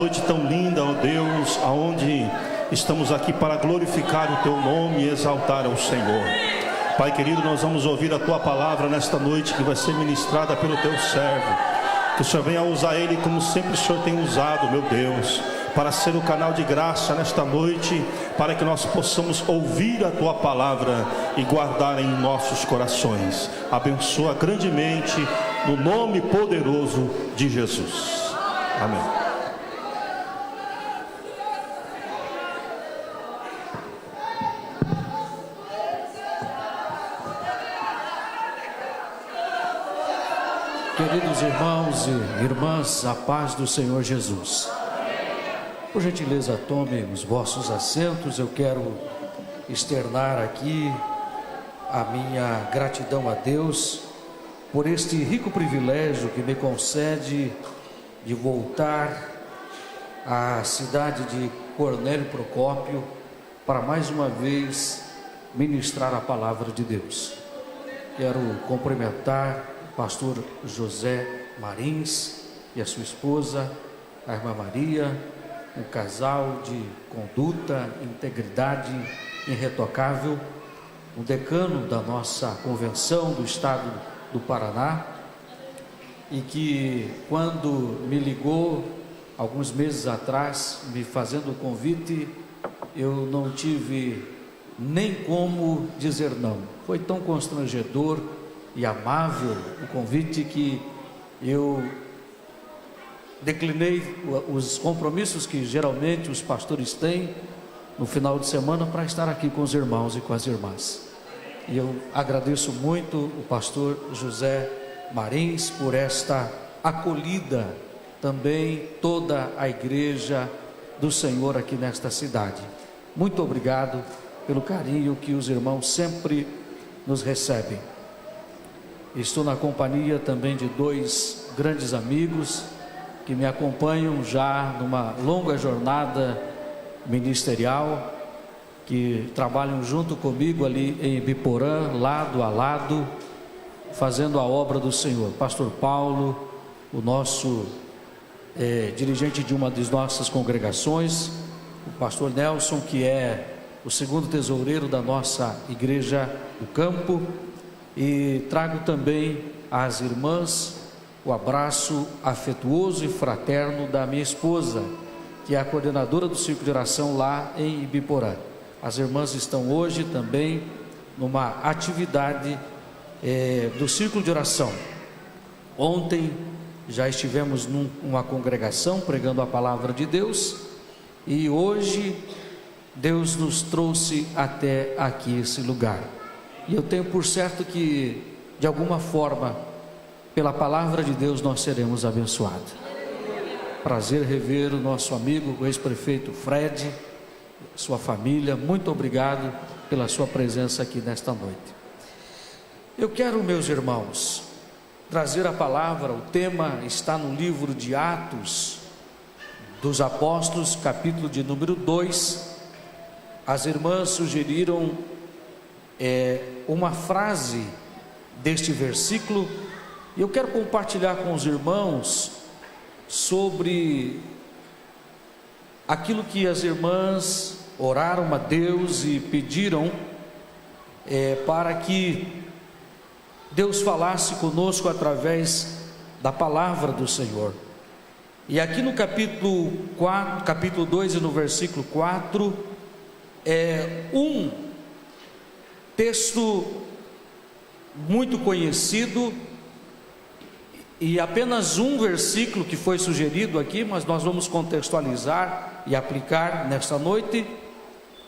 Noite tão linda, ó Deus, aonde estamos aqui para glorificar o Teu nome e exaltar ao Senhor. Pai querido, nós vamos ouvir a Tua palavra nesta noite que vai ser ministrada pelo Teu servo. Que o Senhor venha usar ele como sempre o Senhor tem usado, meu Deus, para ser o canal de graça nesta noite, para que nós possamos ouvir a Tua palavra e guardar em nossos corações. Abençoa grandemente no nome poderoso de Jesus. Amém. Queridos irmãos e irmãs, a paz do Senhor Jesus. Por gentileza, tomem os vossos assentos. Eu quero externar aqui a minha gratidão a Deus por este rico privilégio que me concede de voltar à cidade de Cornélio Procópio para mais uma vez ministrar a palavra de Deus. Quero cumprimentar pastor José Marins e a sua esposa, a irmã Maria, um casal de conduta, integridade irretocável, o decano da nossa convenção do estado do Paraná, e que quando me ligou alguns meses atrás, me fazendo o convite, eu não tive nem como dizer não. Foi tão constrangedor e amável o convite que eu declinei os compromissos que geralmente os pastores têm no final de semana para estar aqui com os irmãos e com as irmãs. E eu agradeço muito o pastor José Marins por esta acolhida, também toda a igreja do Senhor aqui nesta cidade. Muito obrigado pelo carinho que os irmãos sempre nos recebem. Estou na companhia também de dois grandes amigos que me acompanham já numa longa jornada ministerial, que trabalham junto comigo ali em Ibiporã, lado a lado, fazendo a obra do Senhor. Pastor Paulo, o nosso dirigente de uma das nossas congregações, o pastor Nelson, que é o segundo tesoureiro da nossa igreja do campo. E trago também às irmãs o abraço afetuoso e fraterno da minha esposa, que é a coordenadora do Círculo de Oração lá em Ibiporã. As irmãs estão hoje também numa atividade do Círculo de Oração. Ontem já estivemos numa congregação pregando a palavra de Deus, e hoje Deus nos trouxe até aqui esse lugar. E eu tenho por certo que, de alguma forma, pela palavra de Deus, nós seremos abençoados. Prazer rever o nosso amigo, o ex-prefeito Fred, sua família. Muito obrigado pela sua presença aqui nesta noite. Eu quero, meus irmãos, trazer a palavra. O tema está no livro de Atos dos Apóstolos, capítulo de número 2. As irmãs sugeriram uma frase deste versículo, e eu quero compartilhar com os irmãos sobre aquilo que as irmãs oraram a Deus e pediram para que Deus falasse conosco através da palavra do Senhor. E aqui no capítulo 4, capítulo 2 e no versículo 4, um texto muito conhecido, e apenas um versículo que foi sugerido aqui, mas nós vamos contextualizar e aplicar nesta noite,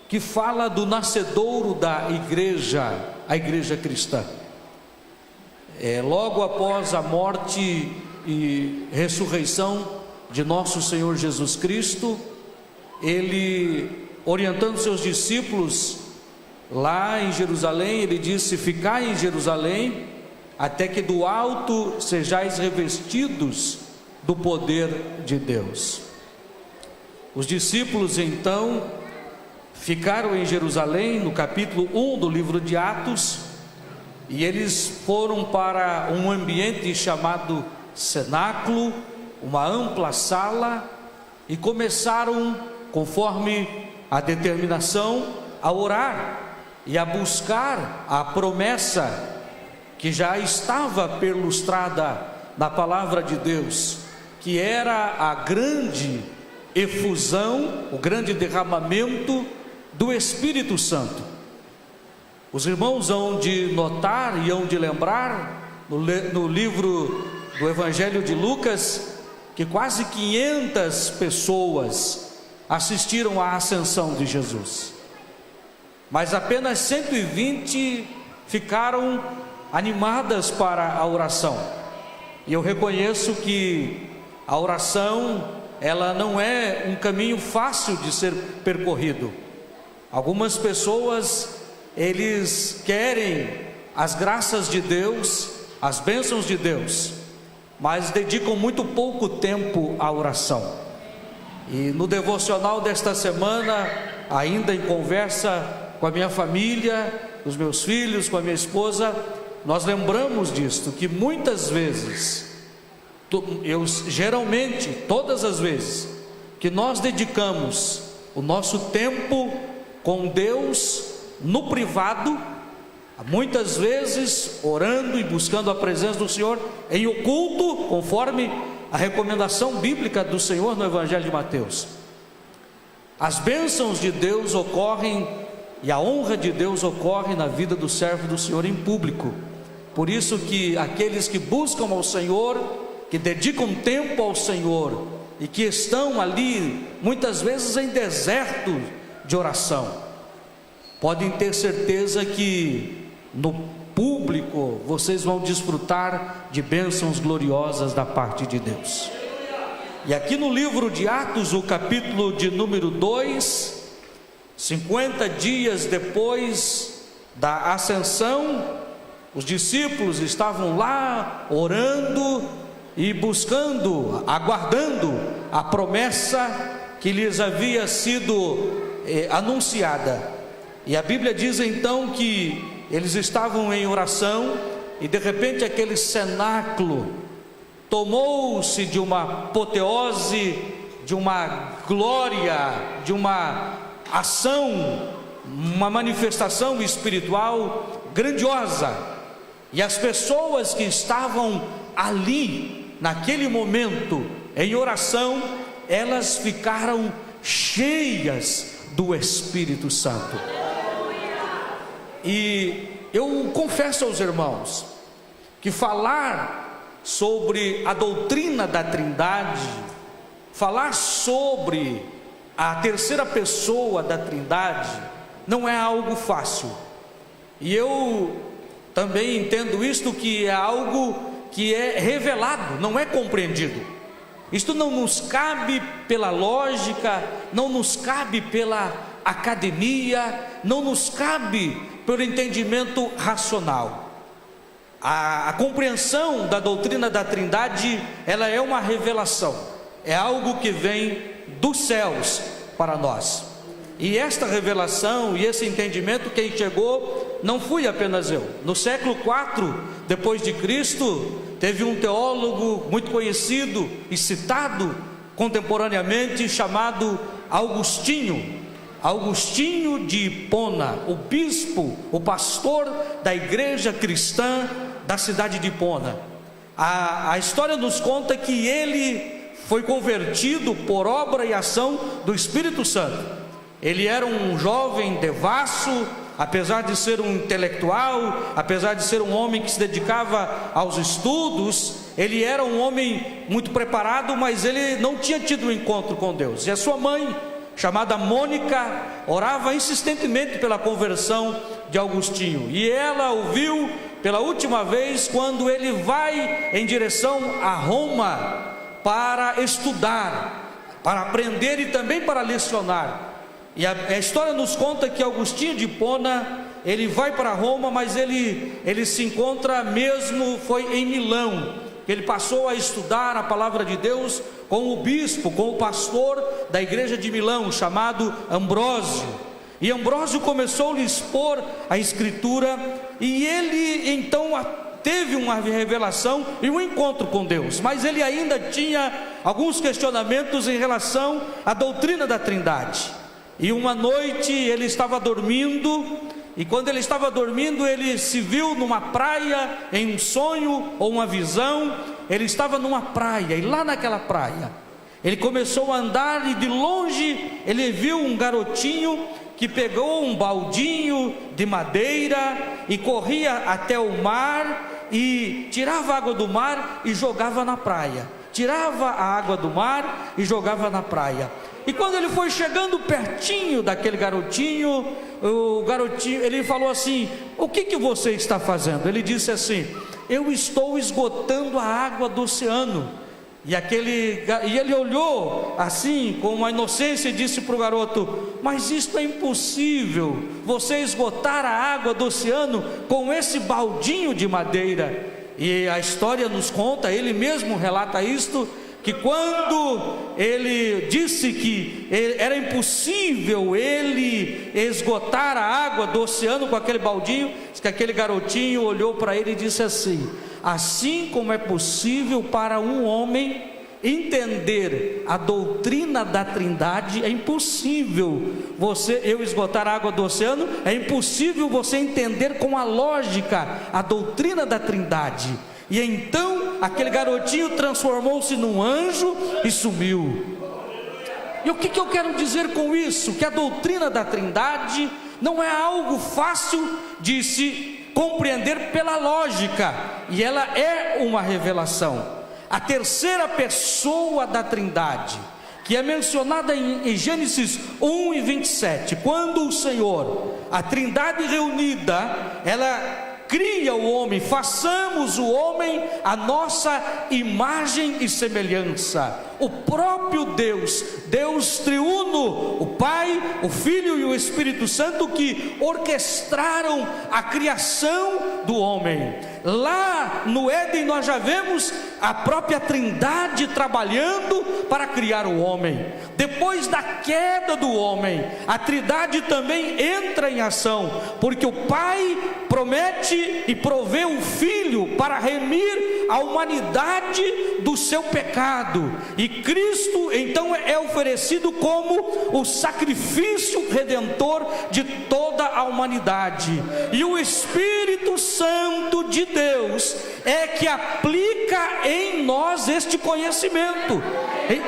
que fala do nascedouro da igreja, a igreja cristã. Logo após a morte e ressurreição de nosso Senhor Jesus Cristo, ele, orientando seus discípulos lá em Jerusalém, ele disse: ficai em Jerusalém, até que do alto sejais revestidos do poder de Deus. Os discípulos então ficaram em Jerusalém, no capítulo 1 do livro de Atos, e eles foram para um ambiente chamado cenáculo, uma ampla sala, e começaram, conforme a determinação, a orar e a buscar a promessa que já estava perlustrada na palavra de Deus, que era a grande efusão, o grande derramamento do Espírito Santo. Os irmãos hão de notar e hão de lembrar no livro do Evangelho de Lucas que quase 500 pessoas assistiram à ascensão de Jesus, mas apenas 120 ficaram animadas para a oração. E eu reconheço que a oração, ela não é um caminho fácil de ser percorrido. Algumas pessoas, eles querem as graças de Deus, as bênçãos de Deus, mas dedicam muito pouco tempo à oração. E no devocional desta semana, ainda em conversa com a minha família, os meus filhos, com a minha esposa, nós lembramos disto, que muitas vezes, geralmente, todas as vezes que nós dedicamos o nosso tempo com Deus no privado, muitas vezes orando e buscando a presença do Senhor em oculto, conforme a recomendação bíblica do Senhor no Evangelho de Mateus, as bênçãos de Deus ocorrem e a honra de Deus ocorre na vida do servo do Senhor em público. Por isso que aqueles que buscam ao Senhor, que dedicam tempo ao Senhor e que estão ali muitas vezes em deserto de oração, podem ter certeza que no público vocês vão desfrutar de bênçãos gloriosas da parte de Deus. E aqui no livro de Atos, o capítulo de número 2, 50 dias depois da ascensão, os discípulos estavam lá orando e buscando, aguardando a promessa que lhes havia sido anunciada. E a Bíblia diz então que eles estavam em oração e de repente aquele cenáculo tomou-se de uma apoteose, de uma glória, de uma ação, uma manifestação espiritual grandiosa. E as pessoas que estavam ali, naquele momento, em oração, elas ficaram cheias do Espírito Santo. E eu confesso aos irmãos que falar sobre a doutrina da Trindade, falar sobre a terceira pessoa da Trindade, não é algo fácil. E eu também entendo isto, que é algo que é revelado, não é compreendido. Isto não nos cabe pela lógica, não nos cabe pela academia, não nos cabe pelo entendimento racional. A compreensão da doutrina da Trindade, ela é uma revelação, é algo que vem dos céus para nós. E esta revelação e esse entendimento, quem chegou não fui apenas eu. No século IV depois de Cristo, teve um teólogo muito conhecido e citado contemporaneamente, chamado Agostinho de Hipona, o bispo, o pastor da igreja cristã da cidade de Hipona. A história nos conta que ele foi convertido por obra e ação do Espírito Santo. Ele era um jovem devasso, apesar de ser um intelectual, apesar de ser um homem que se dedicava aos estudos, ele era um homem muito preparado, mas ele não tinha tido um encontro com Deus. E a sua mãe, chamada Mônica, orava insistentemente pela conversão de Agostinho. E ela o viu pela última vez quando ele vai em direção a Roma para estudar, para aprender e também para lecionar. E a história nos conta que Agostinho de Hipona, ele vai para Roma, mas ele se encontra mesmo, foi em Milão, que ele passou a estudar a palavra de Deus com o bispo, com o pastor da igreja de Milão, chamado Ambrósio. E Ambrósio começou a lhe expor a escritura, e ele então teve uma revelação e um encontro com Deus, mas ele ainda tinha alguns questionamentos em relação à doutrina da Trindade. E uma noite ele estava dormindo, e quando ele estava dormindo, ele se viu numa praia, em um sonho ou uma visão. Ele estava numa praia, e lá naquela praia, ele começou a andar, e de longe ele viu um garotinho que pegou um baldinho de madeira e corria até o mar, e tirava a água do mar e jogava na praia. Tirava a água do mar e jogava na praia. E quando ele foi chegando pertinho daquele garotinho, ele falou assim: o que você está fazendo? Ele disse assim: eu estou esgotando a água do oceano. E ele olhou assim com uma inocência e disse para o garoto: mas isto é impossível, você esgotar a água do oceano com esse baldinho de madeira. E a história nos conta, ele mesmo relata isto, que quando ele disse que era impossível ele esgotar a água do oceano com aquele baldinho, que aquele garotinho olhou para ele e disse assim: assim como é possível para um homem entender a doutrina da Trindade, é impossível eu esgotar a água do oceano, é impossível você entender com a lógica a doutrina da Trindade. E então aquele garotinho transformou-se num anjo e sumiu. E o que eu quero dizer com isso? Que a doutrina da Trindade não é algo fácil de se compreender pela lógica, e ela é uma revelação. A terceira pessoa da Trindade, que é mencionada em Gênesis 1 e 27, quando o Senhor, a Trindade reunida, ela cria o homem: façamos o homem a nossa imagem e semelhança. O próprio Deus, Deus triuno, o Pai, o Filho e o Espírito Santo, que orquestraram a criação do homem. Lá no Éden nós já vemos a própria Trindade trabalhando para criar o homem. Depois da queda do homem, a Trindade também entra em ação, porque o Pai promete e provê o Filho para remir a humanidade do seu pecado, e Cristo então é oferecido como o sacrifício redentor de toda a humanidade. E o Espírito Santo de Deus é que aplica em nós este conhecimento.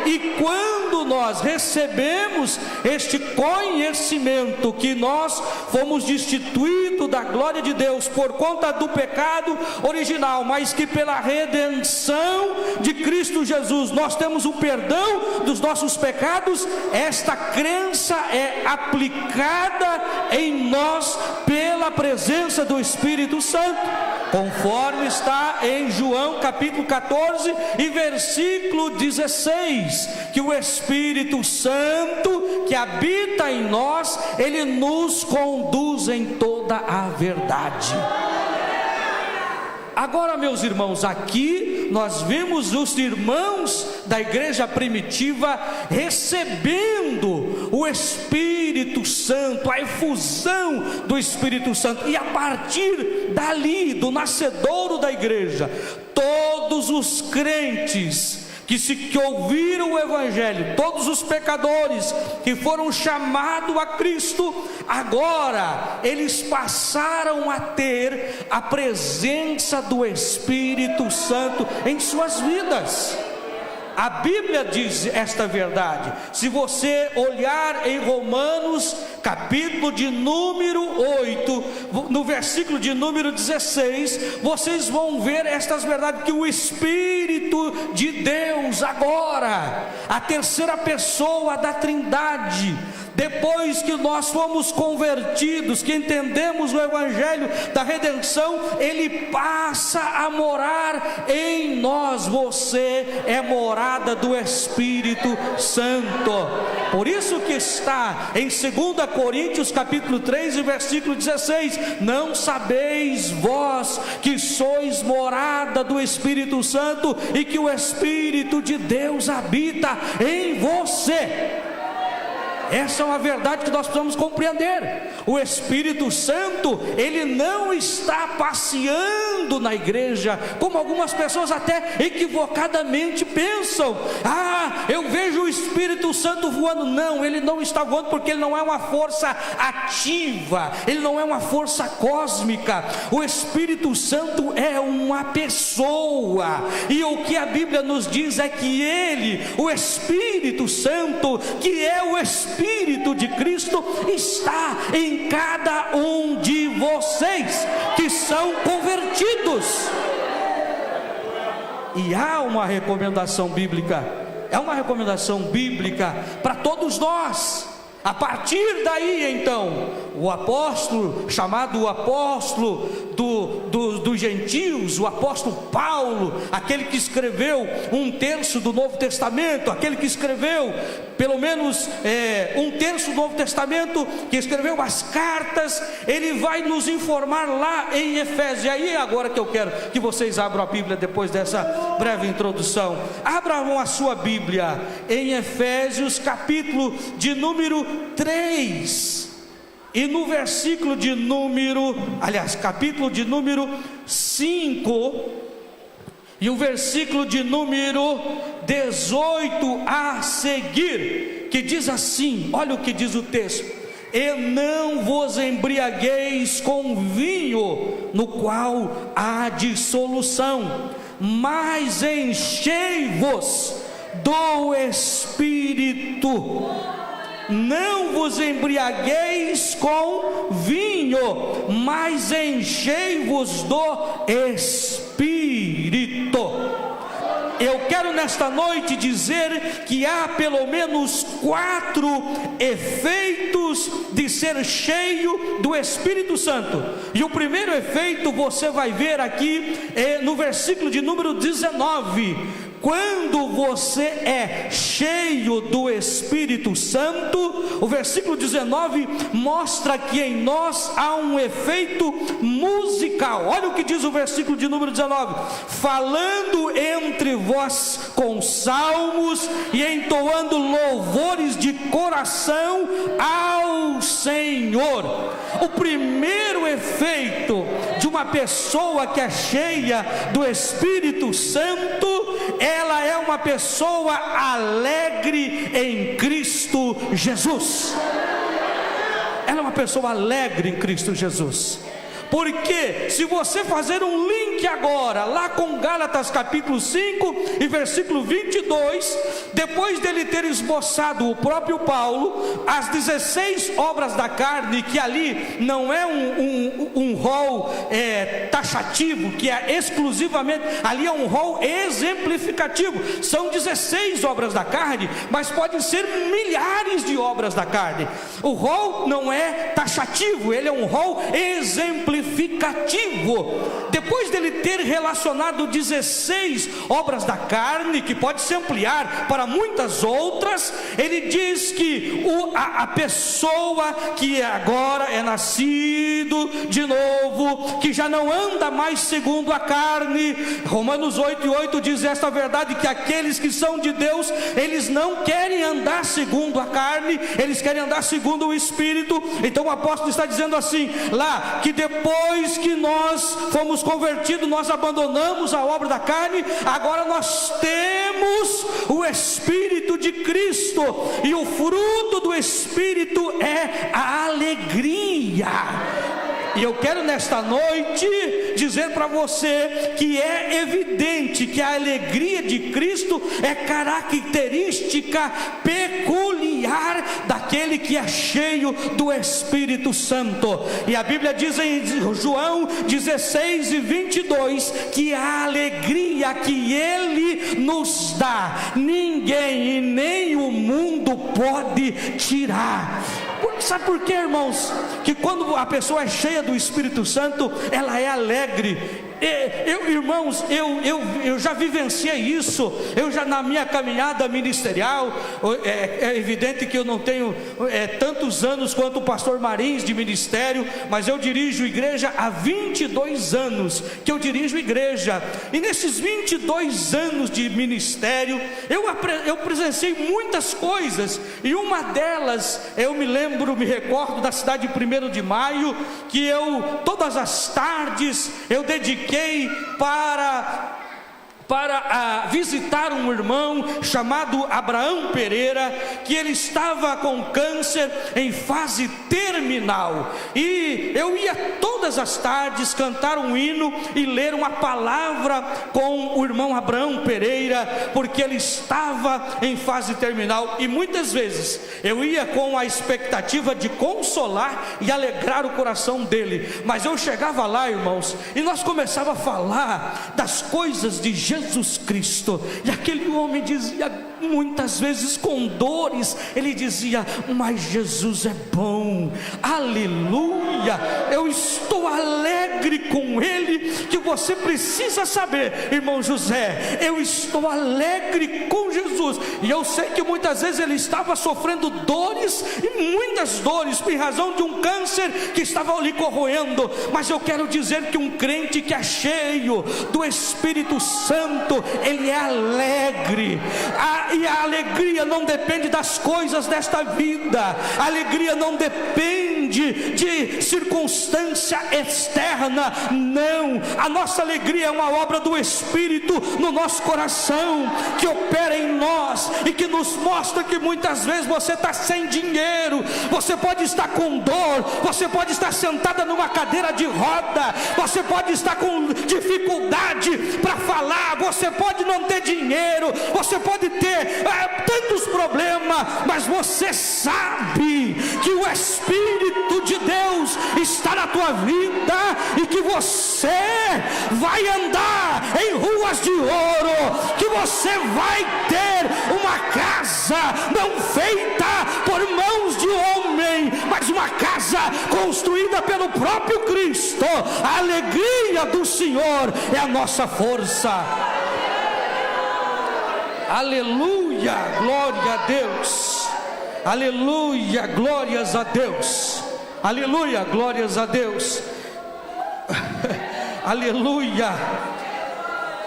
E quando nós recebemos este conhecimento, que nós fomos destituídos da glória de Deus por conta do pecado original, mas que pela redenção de Cristo Jesus nós temos o perdão dos nossos pecados, esta crença é aplicada em nós pela presença do Espírito Santo, conforme está em João capítulo 14 e versículo 16, que o Espírito Santo que habita em nós, ele nos conduz em toda a verdade. Agora, meus irmãos, aqui nós vemos os irmãos da igreja primitiva recebendo o Espírito Santo, a efusão do Espírito Santo, e a partir dali, do nascedouro da igreja, todos os crentes que ouviram o Evangelho, todos os pecadores que foram chamados a Cristo, agora eles passaram a ter a presença do Espírito Santo em suas vidas. A Bíblia diz esta verdade. Se você olhar em Romanos, capítulo de número 8, no versículo de número 16, vocês vão ver estas verdades, que o Espírito de Deus agora, a terceira pessoa da Trindade, depois que nós fomos convertidos, que entendemos o Evangelho da redenção, ele passa a morar em nós. Você é morada do Espírito Santo. Por isso que está em 2 Coríntios capítulo 3 e versículo 16: não sabeis vós que sois morada do Espírito Santo e que o Espírito de Deus habita em você? Essa é uma verdade que nós precisamos compreender. O Espírito Santo, ele não está passeando voando na igreja, como algumas pessoas até equivocadamente pensam. Eu vejo o Espírito Santo voando. Não, ele não está voando, porque ele não é uma força ativa, ele não é uma força cósmica. O Espírito Santo é uma pessoa, e o que a Bíblia nos diz é que ele, o Espírito Santo, que é o Espírito de Cristo, está em cada um de vocês que são convertidos. E há uma recomendação bíblica, para todos nós. A partir daí, então, o apóstolo, chamado o apóstolo dos gentios, o apóstolo Paulo, aquele que escreveu 1/3 do Novo Testamento, aquele que escreveu pelo menos 1/3 do Novo Testamento, que escreveu as cartas, ele vai nos informar lá em Efésios. E aí agora que eu quero que vocês abram a Bíblia depois dessa breve introdução. Abram a sua Bíblia em Efésios, capítulo de número 3, e no versículo de número, capítulo de número 5, e o versículo de número 18 a seguir, que diz assim: olha o que diz o texto: e não vos embriagueis com vinho, no qual há dissolução, mas enchei-vos do Espírito. Não vos embriagueis com vinho, mas enchei-vos do Espírito. Eu quero nesta noite dizer que há pelo menos 4 efeitos de ser cheio do Espírito Santo. E o primeiro efeito você vai ver aqui no versículo de número 19. Quando você é cheio do Espírito Santo, o versículo 19 mostra que em nós há um efeito musical. Olha o que diz o versículo de número 19: falando entre vós com salmos e entoando louvores de coração ao Senhor. O primeiro efeito de uma pessoa que é cheia do Espírito Santo, ela é uma pessoa alegre em Cristo Jesus. Ela é uma pessoa alegre em Cristo Jesus. Porque se você fazer um link agora lá com Gálatas capítulo 5 e versículo 22, depois dele ter esboçado, o próprio Paulo, as 16 obras da carne, que ali não é um rol taxativo, que é exclusivamente, ali é um rol exemplificativo. São 16 obras da carne, mas podem ser milhares de obras da carne. O rol não é taxativo, ele é um rol exemplificativo. Depois dele ter relacionado 16 obras da carne, que pode se ampliar para muitas outras, ele diz que a pessoa que agora é nascido de novo, que já não anda mais segundo a carne, Romanos 8:8 diz esta verdade, que aqueles que são de Deus, eles não querem andar segundo a carne, eles querem andar segundo o Espírito. Então o apóstolo está dizendo assim lá, que depois que nós fomos convertidos, nós abandonamos a obra da carne, agora nós temos o Espírito de Cristo, e o fruto do Espírito é a alegria. E eu quero nesta noite dizer para você que é evidente que a alegria de Cristo é característica peculiar daquele que é cheio do Espírito Santo. E a Bíblia diz em João 16:22 que a alegria que Ele nos dá, ninguém e nem o mundo pode tirar. Sabe por quê, irmãos? Que quando a pessoa é cheia do Espírito Santo, ela é alegre. Irmãos, eu já vivenciei isso. Eu já, na minha caminhada ministerial, é evidente que eu não tenho tantos anos quanto o pastor Marins de ministério, mas eu dirijo igreja há 22 anos que eu dirijo igreja. E nesses 22 anos de ministério, eu presenciei muitas coisas, e uma delas, eu me recordo da cidade de 1º de Maio, que eu, todas as tardes, eu dediquei fiquei para visitar um irmão chamado Abraão Pereira, que ele estava com câncer em fase terminal, e eu ia todas as tardes cantar um hino e ler uma palavra com o irmão Abraão Pereira, porque ele estava em fase terminal, e muitas vezes eu ia com a expectativa de consolar e alegrar o coração dele, mas eu chegava lá, irmãos, e nós começávamos a falar das coisas de Jesus Cristo, e aquele homem dizia, muitas vezes com dores, ele dizia, mas Jesus é bom, aleluia, eu estou alegre com ele. Que você precisa saber, irmão José, eu estou alegre com Jesus, e eu sei que muitas vezes ele estava sofrendo dores, e muitas dores, em razão de um câncer que estava lhe corroendo, mas eu quero dizer que um crente que é cheio do Espírito Santo, ele é alegre, e a alegria não depende das coisas desta vida, a alegria não depende de circunstância externa, não, a nossa alegria é uma obra do Espírito no nosso coração, que opera em nós, e que nos mostra que muitas vezes você está sem dinheiro, você pode estar com dor, você pode estar sentada numa cadeira de roda, você pode estar com dificuldade para falar, você pode não ter dinheiro, você pode ter tantos problemas, mas você sabe que o Espírito de Deus está na tua vida, e que você vai andar em ruas de ouro, que você vai ter uma casa não feita por mãos de homem, mas uma casa construída pelo próprio Cristo. A alegria do Senhor é a nossa força. Aleluia, glória a Deus, aleluia, glórias a Deus, aleluia, glórias a Deus, aleluia.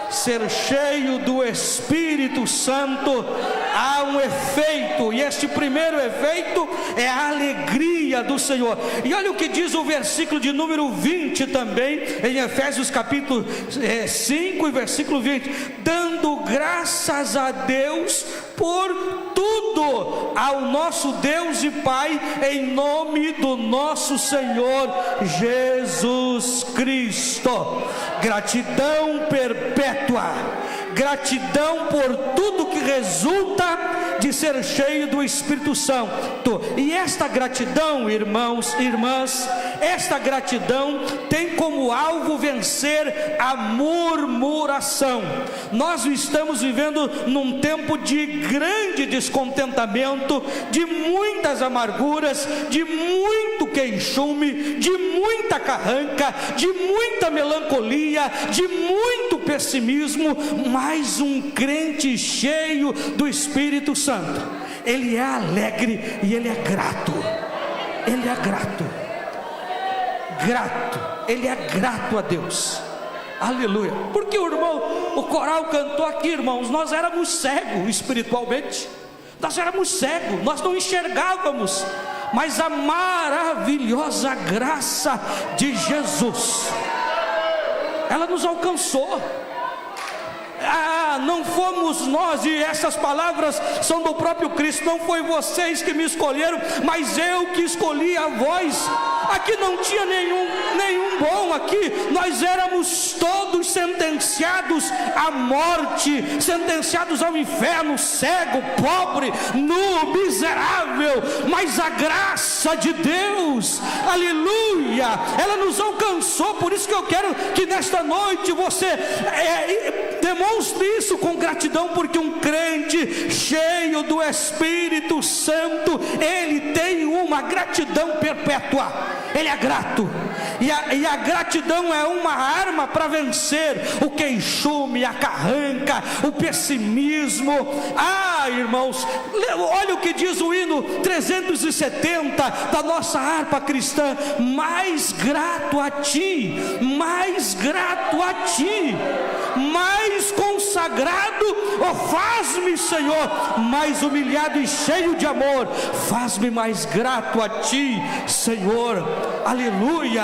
Ser cheio do Espírito Santo há um efeito, e este primeiro efeito é a alegria do Senhor. E olha o que diz o versículo de número 20 também, em Efésios capítulo 5 e versículo 20: dando graças a Deus por tudo ao nosso Deus e Pai, em nome do nosso Senhor Jesus Cristo. Gratidão perpétua, gratidão por tudo que resulta de ser cheio do Espírito Santo. E esta gratidão, irmãos e irmãs, esta gratidão tem como alvo vencer a murmuração. Nós estamos vivendo num tempo de grande descontentamento, de muitas amarguras, de muito queixume, de muita carranca, de muita melancolia, de muito pessimismo. Mas um crente cheio do Espírito Santo, ele é alegre e ele é grato. Ele é grato, ele é grato a Deus. Aleluia. Porque o coral cantou aqui, irmãos, nós éramos cegos espiritualmente, nós éramos cegos, nós não enxergávamos, mas a maravilhosa graça de Jesus, ela nos alcançou. Não fomos nós, e essas palavras são do próprio Cristo. Não foi vocês que me escolheram, mas eu que escolhi a vós. Aqui não tinha nenhum bom, aqui nós éramos todos sentenciados à morte, sentenciados ao inferno, cego, pobre, nu, miserável, mas a graça de Deus, aleluia, ela nos alcançou. Por isso que eu quero que nesta noite você demonstre isso com gratidão, porque um crente cheio do Espírito Santo, ele tem uma gratidão perpétua, ele é grato, e a gratidão é uma arma para vencer o queixume, a carranca, o pessimismo. Irmãos, olha o que diz o hino 370 da nossa harpa cristã: mais grato a ti, mais grato a ti, mais consagrado, faz-me, Senhor, mais humilhado e cheio de amor, faz-me mais grato a ti, Senhor. Aleluia.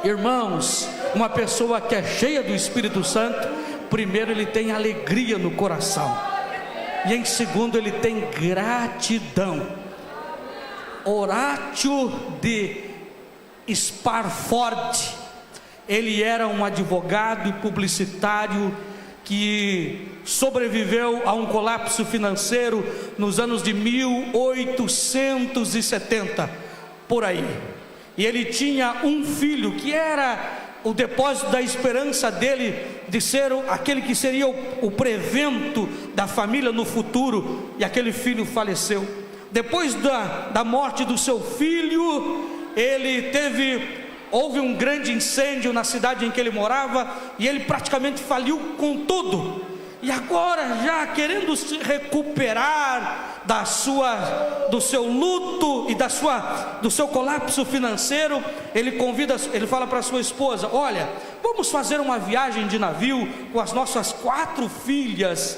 Irmãos, Uma pessoa que é cheia do Espírito Santo, primeiro ele tem alegria no coração, e em segundo ele tem gratidão. Horácio de Sparford, ele era um advogado e publicitário que sobreviveu a um colapso financeiro nos anos de 1870, por aí. E ele tinha um filho que era o depósito da esperança dele de ser aquele que seria o prevento da família no futuro, e aquele filho faleceu. Depois da morte do seu filho, houve um grande incêndio na cidade em que ele morava, e ele praticamente faliu com tudo. E agora, já querendo se recuperar do seu luto e do seu colapso financeiro, ele fala para sua esposa: olha, vamos fazer uma viagem de navio com as nossas 4 filhas,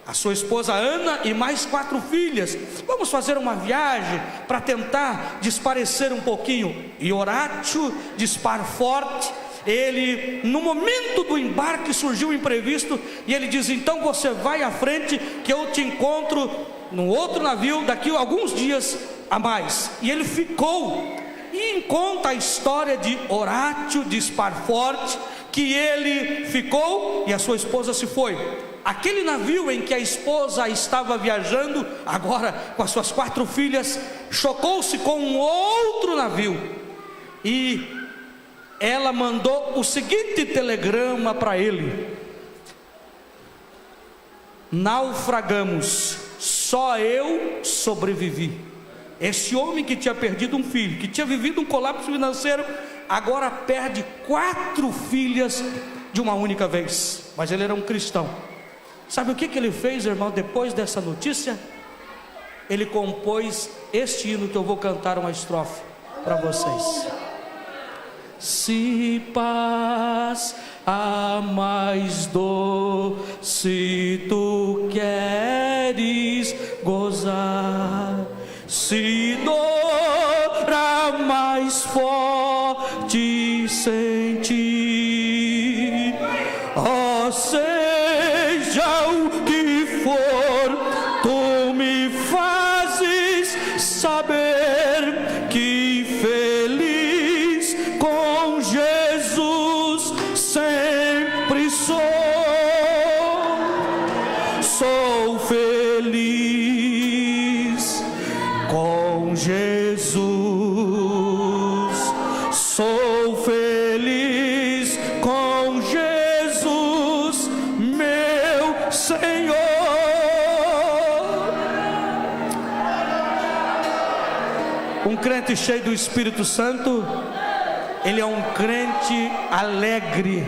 a sua esposa Ana e mais 4 filhas. Vamos fazer uma viagem para tentar desaparecer um pouquinho. E Horácio de Sparford, ele, no momento do embarque, surgiu um imprevisto, e ele diz: então você vai à frente, que eu te encontro num outro navio daqui a alguns dias a mais. E ele ficou, e conta a história de Horácio de Sparford, que ele ficou e a sua esposa se foi. Aquele navio em que a esposa estava viajando, agora com as suas 4 filhas, chocou-se com um outro navio, e ela mandou o seguinte telegrama para ele: naufragamos, só eu sobrevivi. Esse homem que tinha perdido um filho, que tinha vivido um colapso financeiro, agora perde 4 filhas de uma única vez. Mas ele era um cristão. Sabe o que ele fez, irmão, depois dessa notícia? Ele compôs este hino que eu vou cantar uma estrofe para vocês. Se paz a mais doce tu queres gozar, se dor a mais forte sentir, ó, seja o que for, tu me fazes saber que feliz com Jesus sempre sou. Sou feliz com Jesus, sou feliz com Jesus, meu Senhor. Um crente cheio do Espírito Santo, ele é um crente alegre.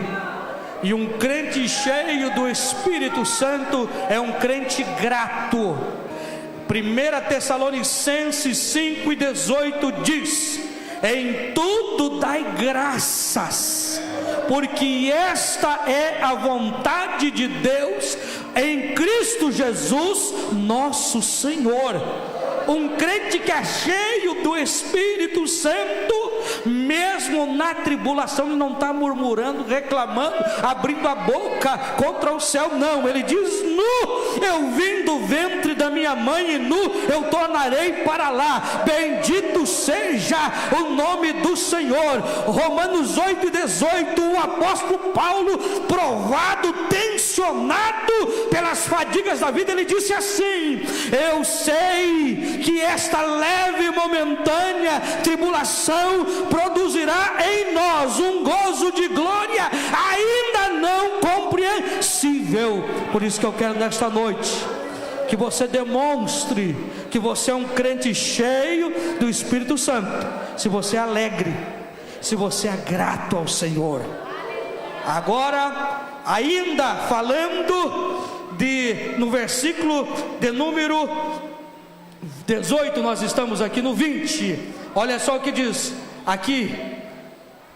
E um crente cheio do Espírito Santo é um crente grato. 1 Tessalonicenses 5:18 diz: em tudo dai graças, porque esta é a vontade de Deus em Cristo Jesus nosso Senhor. Um crente que é cheio do Espírito Santo, mesmo na tribulação, ele não está murmurando, reclamando, abrindo a boca contra o céu, não. Ele diz: nu eu vim do ventre da minha mãe, e nu eu tornarei para lá. Bendito seja o nome do Senhor. Romanos 8:18, o apóstolo Paulo, provado, tensionado pelas fadigas da vida, ele disse assim: eu sei que esta leve e momentânea tribulação produzirá em nós um gozo de glória ainda não compreensível. Por isso que eu quero nesta noite que você demonstre que você é um crente cheio do Espírito Santo, se você é alegre, se você é grato ao Senhor. Agora, ainda falando no versículo de número 18, nós estamos aqui no 20, olha só o que diz aqui,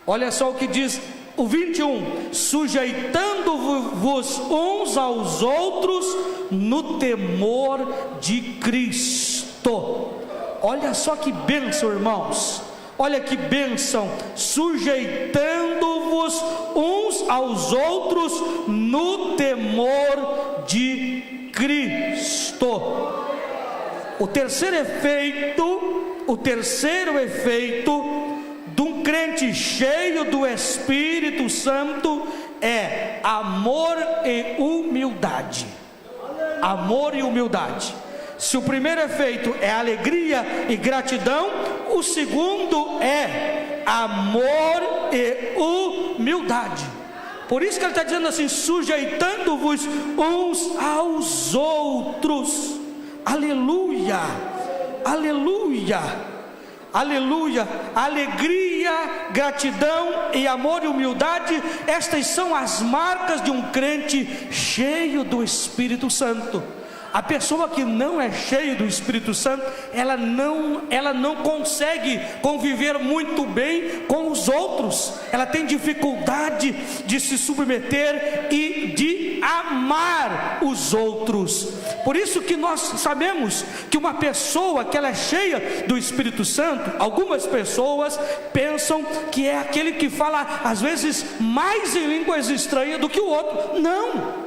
olha só o que diz o 21, sujeitando-vos uns aos outros no temor de Cristo. Olha só que bênção, irmãos. Olha que bênção, sujeitando-vos uns aos outros no temor de Cristo. O terceiro efeito de um crente cheio do Espírito Santo é amor e humildade. Amor e humildade. Se o primeiro efeito é alegria e gratidão, o segundo é amor e humildade. Por isso que ele está dizendo assim: sujeitando-vos uns aos outros. Aleluia, aleluia, aleluia. Alegria, gratidão e amor e humildade, estas são as marcas de um crente cheio do Espírito Santo. A pessoa que não é cheia do Espírito Santo, ela não consegue conviver muito bem com os outros. Ela tem dificuldade de se submeter e de amar os outros. Por isso que nós sabemos que uma pessoa que ela é cheia do Espírito Santo, algumas pessoas pensam que é aquele que fala às vezes mais em línguas estranhas do que o outro.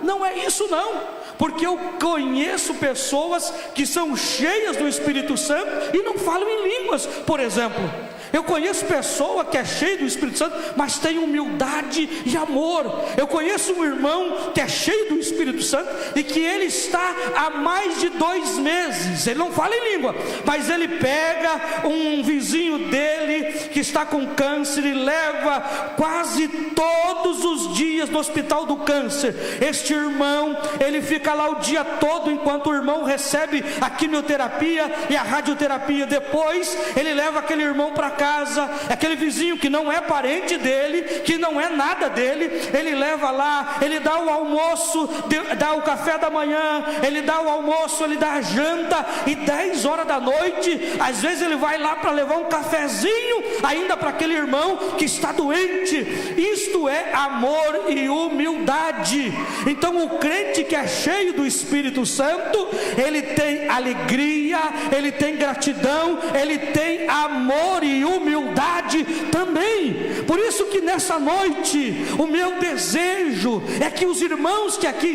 Não é isso não. Porque eu conheço pessoas que são cheias do Espírito Santo e não falam em línguas, por exemplo. Eu conheço pessoa que é cheia do Espírito Santo, mas tem humildade e amor. Eu conheço um irmão que é cheio do Espírito Santo e que ele está há mais de 2 meses, ele não fala em língua, mas ele pega um vizinho dele que está com câncer e leva quase todos os dias no hospital do câncer. Este irmão, ele fica lá o dia todo enquanto o irmão recebe a quimioterapia e a radioterapia. Depois ele leva aquele irmão para casa, aquele vizinho que não é parente dele, que não é nada dele, ele leva lá, ele dá o almoço, dá o café da manhã, ele dá o almoço, ele dá a janta, e 10 horas da noite, às vezes ele vai lá para levar um cafezinho ainda para aquele irmão que está doente. Isto é amor e humildade. Então o crente que é cheio do Espírito Santo, ele tem alegria, ele tem gratidão, ele tem amor e humildade também. Por isso que nessa noite o meu desejo é que os irmãos que aqui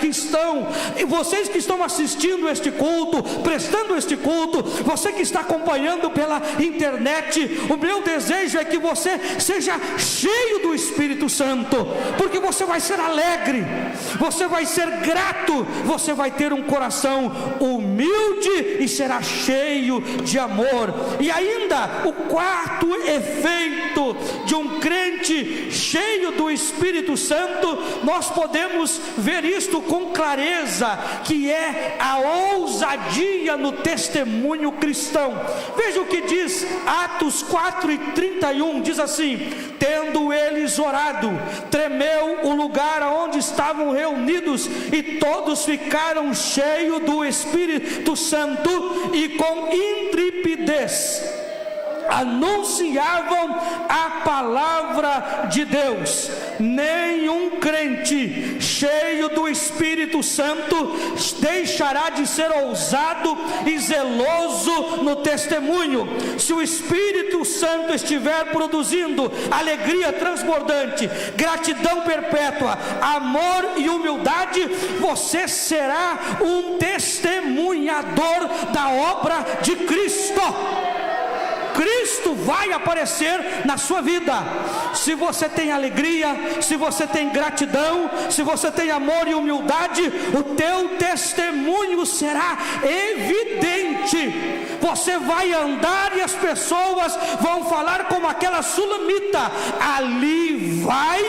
estão, e vocês que estão assistindo este culto, prestando este culto, você que está acompanhando pela internet, o meu desejo é que você seja cheio do Espírito Santo, porque você vai ser alegre, você vai ser grato, você vai ter um coração humilde e será cheio de amor. E ainda o quarto efeito de um crente cheio do Espírito Santo, nós podemos ver isto com clareza, que é a ousadia no testemunho cristão. Veja o que diz Atos 4:31, diz assim: tendo eles orado, tremeu o lugar onde estavam reunidos, e todos ficaram cheios do Espírito Santo e com intrepidez anunciavam a palavra de Deus. Nenhum crente cheio do Espírito Santo deixará de ser ousado e zeloso no testemunho. Se o Espírito Santo estiver produzindo alegria transbordante, gratidão perpétua, amor e humildade, você será um testemunhador da obra de Cristo. Cristo vai aparecer na sua vida. Se você tem alegria, se você tem gratidão, se você tem amor e humildade, o teu testemunho será evidente. Você vai andar e as pessoas vão falar como aquela sulamita: ali vai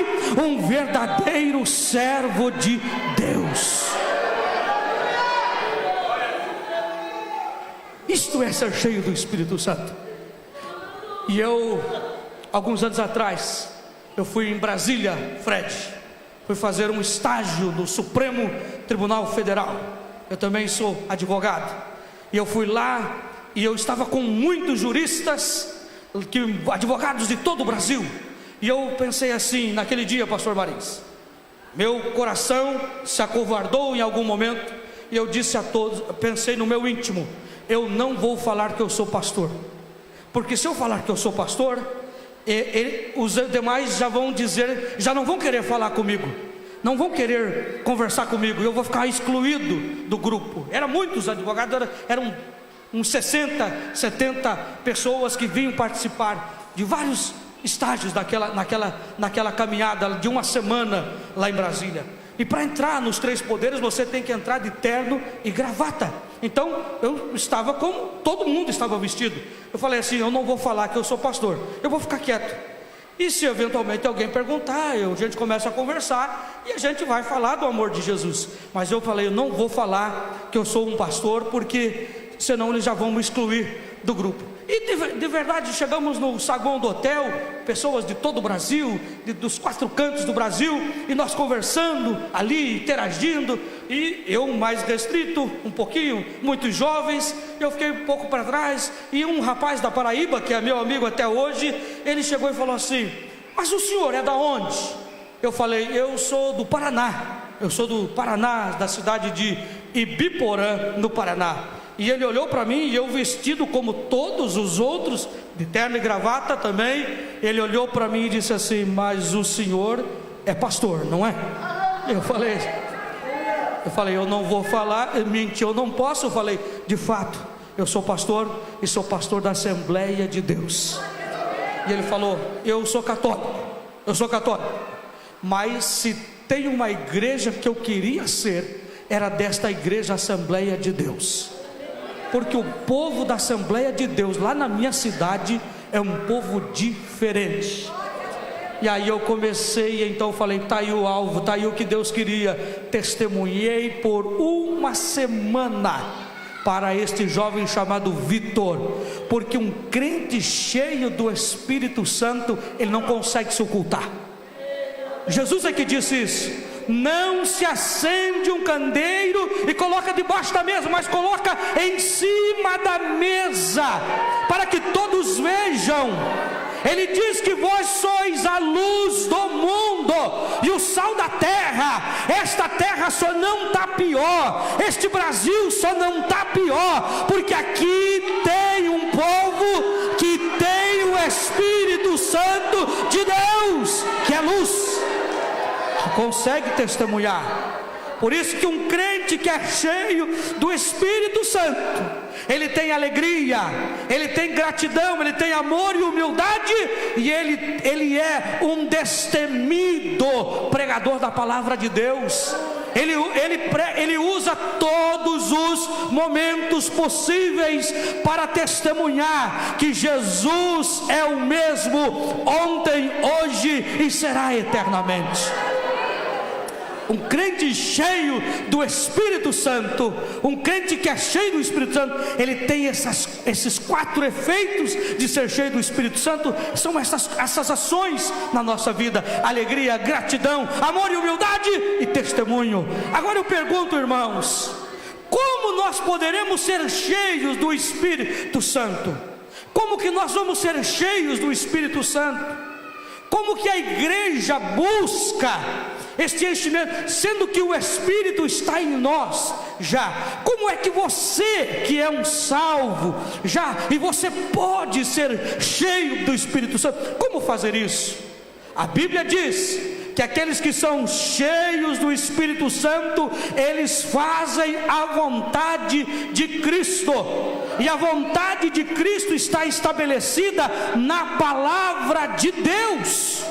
um verdadeiro servo de Deus. Isto é ser cheio do Espírito Santo. E eu, alguns anos atrás, eu fui em Brasília, Fred, fui fazer um estágio no Supremo Tribunal Federal. Eu também sou advogado, e eu fui lá, e eu estava com muitos juristas, advogados de todo o Brasil. E eu pensei assim, naquele dia, pastor Marins, meu coração se acovardou em algum momento, e eu disse a todos, pensei no meu íntimo: eu não vou falar que eu sou pastor, porque se eu falar que eu sou pastor, os demais já vão dizer, já não vão querer falar comigo, não vão querer conversar comigo, eu vou ficar excluído do grupo. Eram muitos advogados, eram uns 60, 70 pessoas que vinham participar de vários estágios naquela caminhada de uma semana lá em Brasília. E para entrar nos 3 poderes, você tem que entrar de terno e gravata. Então eu estava como todo mundo estava vestido. Eu falei assim: eu não vou falar que eu sou pastor, eu vou ficar quieto. E se eventualmente alguém perguntar, a gente começa a conversar e a gente vai falar do amor de Jesus. Mas eu falei: eu não vou falar que eu sou um pastor, porque senão eles já vão me excluir do grupo. E de verdade, chegamos no saguão do hotel, pessoas de todo o Brasil, dos 4 cantos do Brasil, e nós conversando ali, interagindo, e eu mais restrito, um pouquinho, muitos jovens, eu fiquei um pouco para trás, e um rapaz da Paraíba, que é meu amigo até hoje, ele chegou e falou assim: mas o senhor é da onde? Eu falei: eu sou do Paraná, da cidade de Ibiporã, no Paraná. E ele olhou para mim, e eu vestido como todos os outros, de terno e gravata também. Ele olhou para mim e disse assim: mas o senhor é pastor, não é? Eu falei: eu não vou falar, menti, eu não posso. Eu falei: de fato, eu sou pastor, e sou pastor da Assembleia de Deus. E ele falou: eu sou católico, mas se tem uma igreja que eu queria ser, era desta igreja Assembleia de Deus. Porque o povo da Assembleia de Deus lá na minha cidade é um povo diferente. E aí eu comecei, então falei: está aí o alvo, está aí o que Deus queria. Testemunhei por uma semana para este jovem chamado Vitor, porque um crente cheio do Espírito Santo, ele não consegue se ocultar. Jesus é que disse isso: não se acende um candeeiro e coloca debaixo da mesa, mas coloca em cima da mesa, para que todos vejam. Ele diz que vós sois a luz do mundo e o sal da terra. Esta terra só não está pior, este Brasil só não está pior, porque aqui tem um povo que tem o Espírito Santo de Deus, que é luz, consegue testemunhar. Por isso que um crente que é cheio do Espírito Santo, ele tem alegria, ele tem gratidão, ele tem amor e humildade, e ele é um destemido pregador da palavra de Deus. Ele usa todos os momentos possíveis para testemunhar que Jesus é o mesmo ontem, hoje e será eternamente. Um crente cheio do Espírito Santo, um crente que é cheio do Espírito Santo, ele tem esses 4 efeitos de ser cheio do Espírito Santo. São essas ações na nossa vida: alegria, gratidão, amor e humildade e testemunho. Agora eu pergunto, irmãos, como nós poderemos ser cheios do Espírito Santo? Como que nós vamos ser cheios do Espírito Santo? Como que a igreja busca este enchimento, sendo que o Espírito está em nós já? Como é que você, que é um salvo já, e você pode ser cheio do Espírito Santo? Como fazer isso? A Bíblia diz que aqueles que são cheios do Espírito Santo, eles fazem a vontade de Cristo, e a vontade de Cristo está estabelecida na palavra de Deus.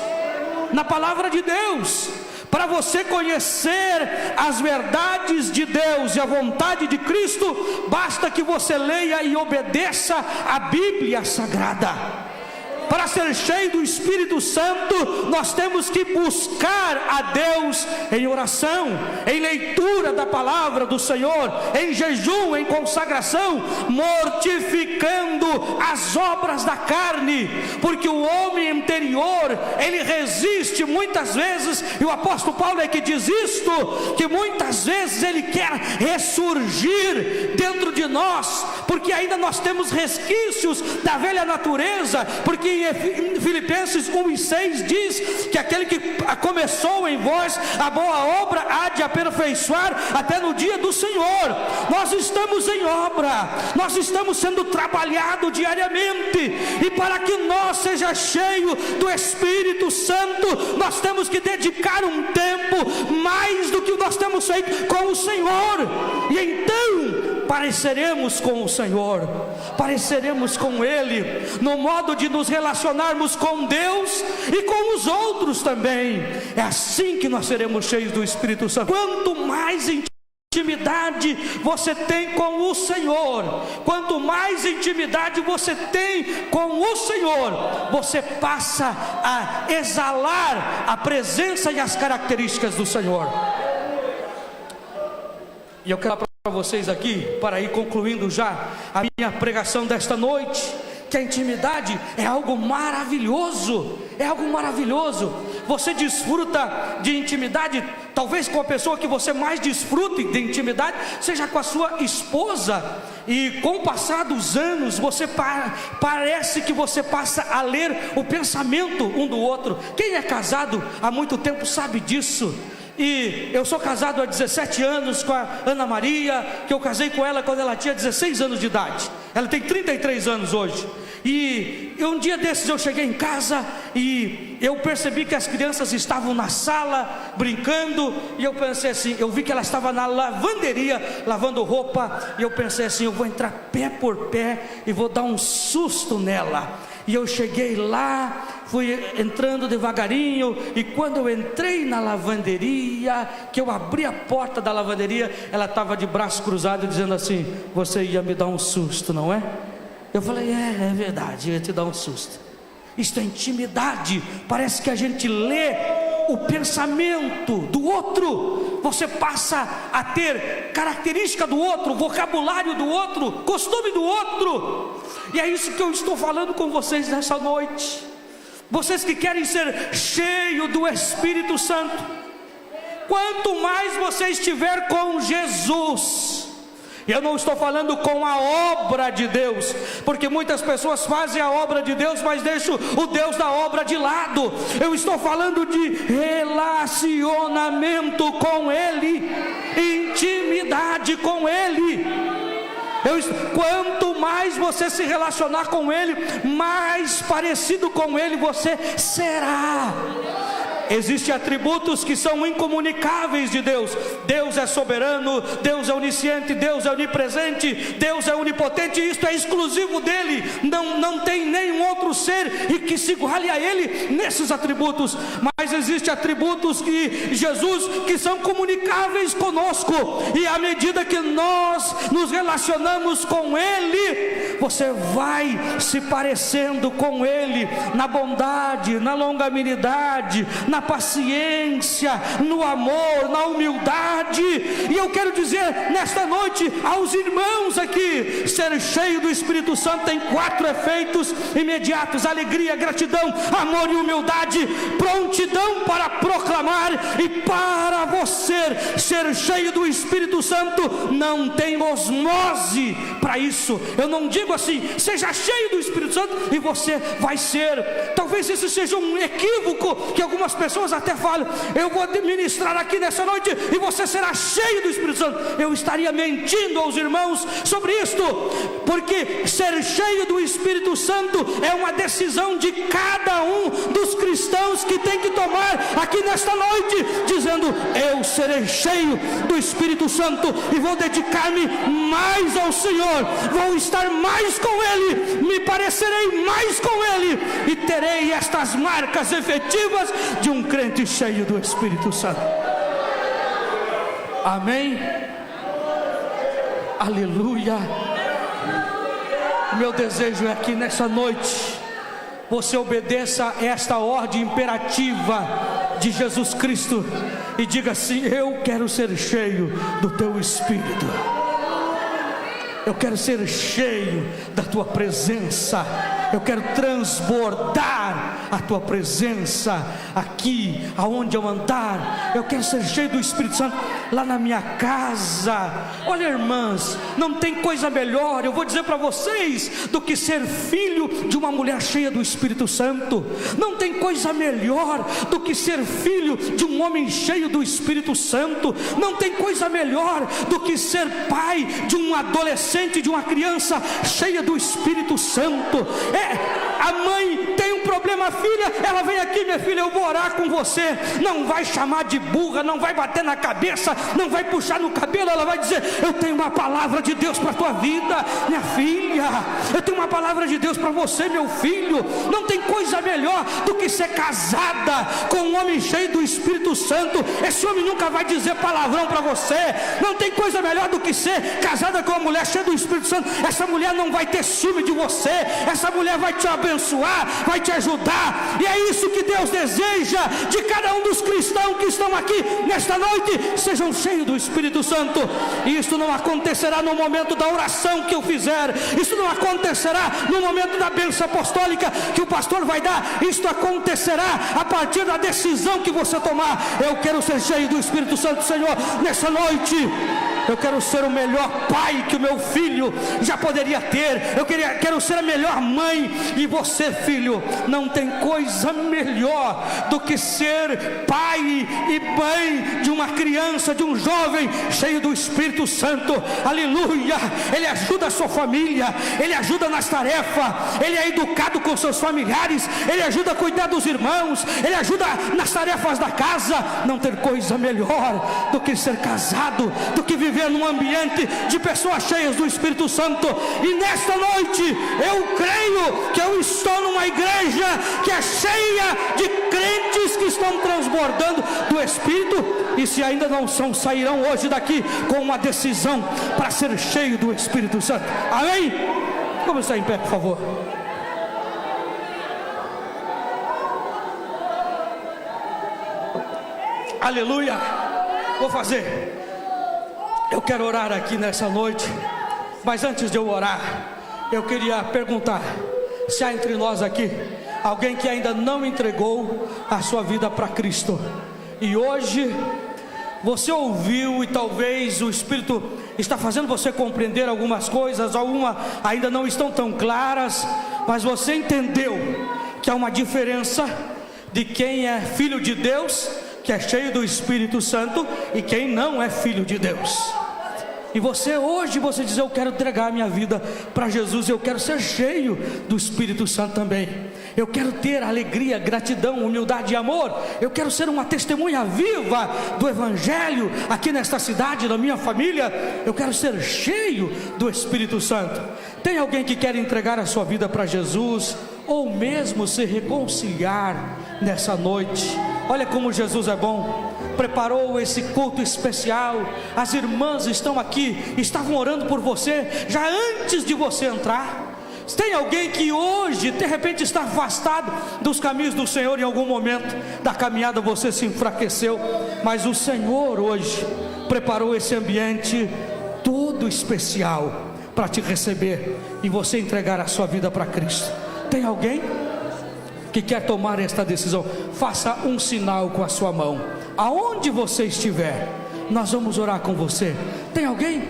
Na palavra de Deus. Para você conhecer as verdades de Deus e a vontade de Cristo, basta que você leia e obedeça a Bíblia Sagrada. Para ser cheio do Espírito Santo, nós temos que buscar a Deus em oração, em leitura da palavra do Senhor, em jejum, em consagração, mortificando as obras da carne, porque o homem interior, ele resiste muitas vezes, e o apóstolo Paulo é que diz isto, que muitas vezes ele quer ressurgir dentro de nós, porque ainda nós temos resquícios da velha natureza, porque em Filipenses 1:6 diz que aquele que começou em vós a boa obra há de aperfeiçoar até no dia do Senhor. Nós estamos em obra, nós estamos sendo trabalhados pecado diariamente, e para que nós seja cheio do Espírito Santo, nós temos que dedicar um tempo mais do que nós temos feito com o Senhor, e então pareceremos com o Senhor, pareceremos com Ele, no modo de nos relacionarmos com Deus e com os outros também. É assim que nós seremos cheios do Espírito Santo. Quanto mais intimidade você tem com o Senhor, quanto mais intimidade você tem com o Senhor, você passa a exalar a presença e as características do Senhor. E eu quero falar para vocês aqui, para ir concluindo já a minha pregação desta noite, que a intimidade é algo maravilhoso, é algo maravilhoso. Você desfruta de intimidade, talvez com a pessoa que você mais desfrute de intimidade seja com a sua esposa, e com o passar dos anos, você parece que você passa a ler o pensamento um do outro. Quem é casado há muito tempo sabe disso. E eu sou casado há 17 anos com a Ana Maria, que eu casei com ela quando ela tinha 16 anos de idade. Ela tem 33 anos hoje. E um dia desses eu cheguei em casa e eu percebi que as crianças estavam na sala brincando, e eu pensei assim, eu vi que ela estava na lavanderia lavando roupa, e eu pensei assim, eu vou entrar pé por pé e vou dar um susto nela. E eu cheguei lá, fui entrando devagarinho, e quando eu entrei na lavanderia, que eu abri a porta da lavanderia, ela estava de braço cruzado dizendo assim: você ia me dar um susto, não é? Eu falei, é verdade, eu ia te dar um susto. Isto é intimidade, parece que a gente lê o pensamento do outro, você passa a ter característica do outro, vocabulário do outro, costume do outro. E é isso que eu estou falando com vocês nessa noite. Vocês que querem ser cheios do Espírito Santo, quanto mais você estiver com Jesus, eu não estou falando com a obra de Deus, porque muitas pessoas fazem a obra de Deus, mas deixam o Deus da obra de lado. Eu estou falando de relacionamento com Ele, intimidade com Ele. Quanto mais você se relacionar com Ele, mais parecido com Ele você será. Existem atributos que são incomunicáveis de Deus. Deus é soberano, Deus é onisciente, Deus é onipresente, Deus é onipotente. Isto é exclusivo dele. Não tem nenhum outro ser e que se iguale a Ele nesses atributos. Mas existem atributos que Jesus, que são comunicáveis conosco. E à medida que nós nos relacionamos com Ele, você vai se parecendo com Ele na bondade, na longanimidade, na paciência, no amor, na humildade. E eu quero dizer nesta noite aos irmãos aqui, ser cheio do Espírito Santo tem 4 efeitos imediatos: alegria, gratidão, amor e humildade, prontidão para proclamar. E para você ser cheio do Espírito Santo, não tem osmose para isso. Eu não digo assim, seja cheio do Espírito Santo e você vai ser. Talvez isso seja um equívoco que algumas pessoas até falam: eu vou ministrar aqui nessa noite e você será cheio do Espírito Santo. Eu estaria mentindo aos irmãos sobre isto, porque ser cheio do Espírito Santo é uma decisão de cada um dos cristãos que tem que tomar aqui nesta noite, dizendo: eu serei cheio do Espírito Santo e vou dedicar-me mais ao Senhor, vou estar mais com Ele, me parecerei mais com Ele e terei estas marcas efetivas de um crente cheio do Espírito Santo. Amém? Aleluia. O meu desejo é que nessa noite você obedeça esta ordem imperativa de Jesus Cristo e diga assim: eu quero ser cheio do teu Espírito, eu quero ser cheio da tua presença, eu quero transbordar a tua presença aqui, aonde eu andar. Eu quero ser cheio do Espírito Santo lá na minha casa. Olha, irmãs, não tem coisa melhor, eu vou dizer para vocês, do que ser filho de uma mulher cheia do Espírito Santo. Não tem coisa melhor do que ser filho de um homem cheio do Espírito Santo. Não tem coisa melhor do que ser pai de um adolescente, de uma criança cheia do Espírito Santo. A mãe tem um problema, filha, ela vem aqui, minha filha, eu vou orar com você. Não vai chamar de burra, não vai bater na cabeça, não vai puxar no cabelo. Ela vai dizer: eu tenho uma palavra de Deus para a tua vida, minha filha. Eu tenho uma palavra de Deus para você, meu filho. Não tem coisa melhor do que ser casada com um homem cheio do Espírito Santo. Esse homem nunca vai dizer palavrão para você. Não tem coisa melhor do que ser casada com uma mulher cheia do Espírito Santo. Essa mulher não vai ter ciúme de você. Essa mulher vai te abençoar, vai te ajudar. E é isso que Deus deseja de cada um dos cristãos que estão aqui nesta noite. Sejam cheios do Espírito Santo. E isso não acontecerá no momento da oração que eu fizer. Isso não acontecerá no momento da bênção apostólica que o pastor vai dar. Isso acontecerá a partir da decisão que você tomar. Eu quero ser cheio do Espírito Santo, Senhor, nessa noite. Eu quero ser o melhor pai que o meu filho já poderia ter. Quero ser a melhor mãe. E você, filho, não tem coisa melhor do que ser pai e mãe de uma criança, de um jovem cheio do Espírito Santo. Aleluia! Ele ajuda a sua família, ele ajuda nas tarefas, ele é educado com seus familiares, ele ajuda a cuidar dos irmãos, ele ajuda nas tarefas da casa. Não tem coisa melhor do que ser casado, do que viver num ambiente de pessoas cheias do Espírito Santo. E nesta noite eu creio que eu estou numa igreja que é cheia de crentes que estão transbordando do Espírito. E se ainda não são, sairão hoje daqui com uma decisão para ser cheio do Espírito Santo. Amém? Vamos estar em pé, por favor. Aleluia. Vou fazer. Eu quero orar aqui nessa noite, mas antes de eu orar, eu queria perguntar se há entre nós aqui alguém que ainda não entregou a sua vida para Cristo. E hoje você ouviu e talvez o Espírito está fazendo você compreender algumas coisas, algumas ainda não estão tão claras, mas você entendeu que há uma diferença de quem é filho de Deus, que é cheio do Espírito Santo, e quem não é filho de Deus. E você hoje, você diz: eu quero entregar a minha vida para Jesus, eu quero ser cheio do Espírito Santo também. Eu quero ter alegria, gratidão, humildade e amor. Eu quero ser uma testemunha viva do Evangelho aqui nesta cidade, na minha família. Eu quero ser cheio do Espírito Santo. Tem alguém que quer entregar a sua vida para Jesus, ou mesmo se reconciliar nessa noite? Olha como Jesus é bom. Preparou esse culto especial. As irmãs estão aqui, estavam orando por você já antes de você entrar. Tem alguém que hoje de repente está afastado dos caminhos do Senhor? Em algum momento da caminhada você se enfraqueceu, mas o Senhor hoje preparou esse ambiente todo especial para te receber e você entregar a sua vida para Cristo. Tem alguém que quer tomar esta decisão? Faça um sinal com a sua mão, aonde você estiver, nós vamos orar com você. Tem alguém?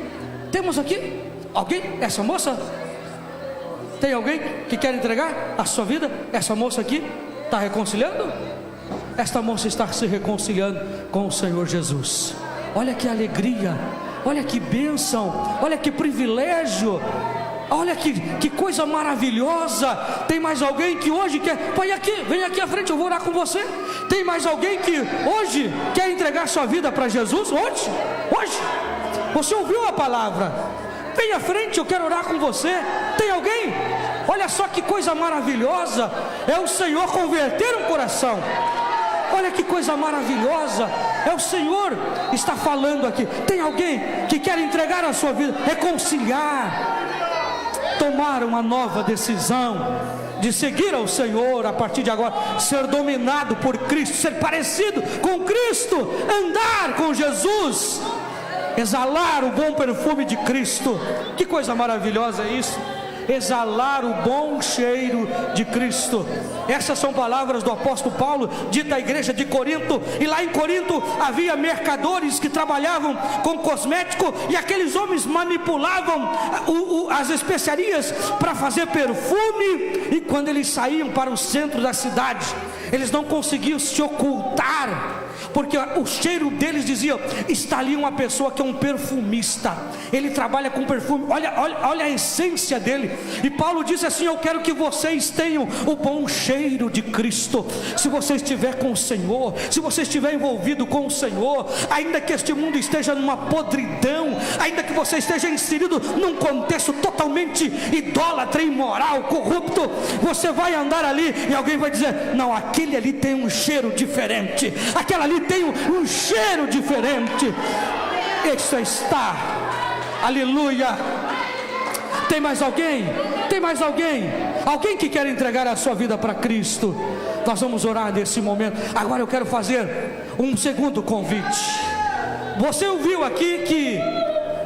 Temos aqui alguém? Essa moça? Tem alguém que quer entregar a sua vida? Essa moça aqui está reconciliando? Esta moça está se reconciliando com o Senhor Jesus. Olha que alegria, olha que bênção, olha que privilégio. Olha que coisa maravilhosa. Tem mais alguém que hoje quer? Põe aqui, vem aqui à frente, eu vou orar com você. Tem mais alguém que hoje quer entregar sua vida para Jesus? Hoje? Você ouviu a palavra? Vem à frente, eu quero orar com você. Tem alguém? Olha só que coisa maravilhosa. É o Senhor converter um coração. Olha que coisa maravilhosa. É o Senhor está falando aqui. Tem alguém que quer entregar a sua vida, reconciliar, tomar uma nova decisão de seguir ao Senhor a partir de agora, ser dominado por Cristo, ser parecido com Cristo, andar com Jesus, exalar o bom perfume de Cristo. Que coisa maravilhosa é isso. exalar o bom cheiro de Cristo. Essas são palavras do apóstolo Paulo, dita à igreja de Corinto. E lá em Corinto havia mercadores que trabalhavam com cosmético, e aqueles homens manipulavam as especiarias para fazer perfume, e quando eles saíam para o centro da cidade, eles não conseguiam se ocultar, porque o cheiro deles dizia: está ali uma pessoa que é um perfumista, ele trabalha com perfume, olha a essência dele. E Paulo disse assim: eu quero que vocês tenham o bom cheiro de Cristo. Se você estiver com o Senhor, se você estiver envolvido com o Senhor, ainda que este mundo esteja numa podridão, ainda que você esteja inserido num contexto totalmente idólatra, imoral, corrupto, você vai andar ali e alguém vai dizer: não, aquele ali tem um cheiro diferente, aquela ali tem um cheiro diferente. Isso está, aleluia. Tem mais alguém? Tem mais alguém? Alguém que quer entregar a sua vida para Cristo? Nós vamos orar nesse momento. Agora eu quero fazer um segundo convite. Você ouviu aqui que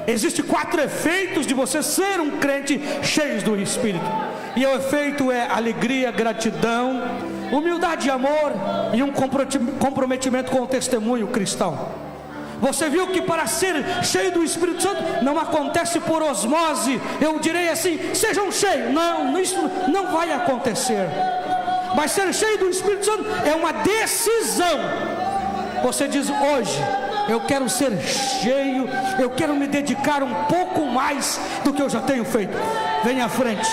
existe 4 efeitos de você ser um crente cheio do Espírito. E o efeito é alegria, gratidão, humildade e amor, e um comprometimento com o testemunho cristão. Você viu que para ser cheio do Espírito Santo não acontece por osmose. Eu direi assim: sejam cheios. Não, isso não vai acontecer. Mas ser cheio do Espírito Santo é uma decisão. Você diz: hoje eu quero ser cheio, eu quero me dedicar um pouco mais do que eu já tenho feito. Venha à frente,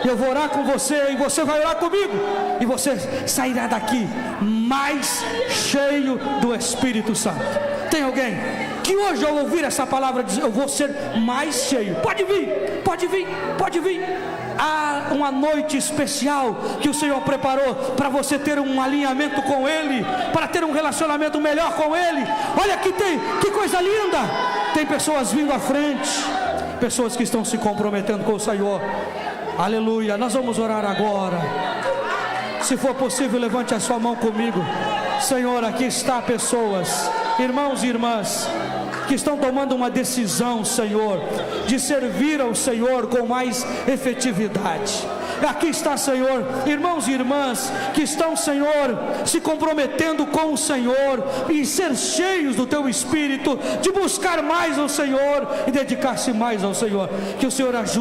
eu vou orar com você e você vai orar comigo, e você sairá daqui mais cheio do Espírito Santo. Tem alguém que hoje, ao ouvir essa palavra, diz: eu vou ser mais cheio? Pode vir, pode vir, pode vir. Há uma noite especial que o Senhor preparou para você ter um alinhamento com Ele, para ter um relacionamento melhor com Ele. Olha aqui, que coisa linda. Tem pessoas vindo à frente, pessoas que estão se comprometendo com o Senhor. Aleluia. Nós vamos orar agora. Se for possível, levante a sua mão comigo. Senhor, aqui está pessoas, irmãos e irmãs, que estão tomando uma decisão, Senhor, de servir ao Senhor com mais efetividade. Aqui está, Senhor, irmãos e irmãs que estão, Senhor, se comprometendo com o Senhor e ser cheios do Teu Espírito, de buscar mais ao Senhor e dedicar-se mais ao Senhor. Que o Senhor ajude.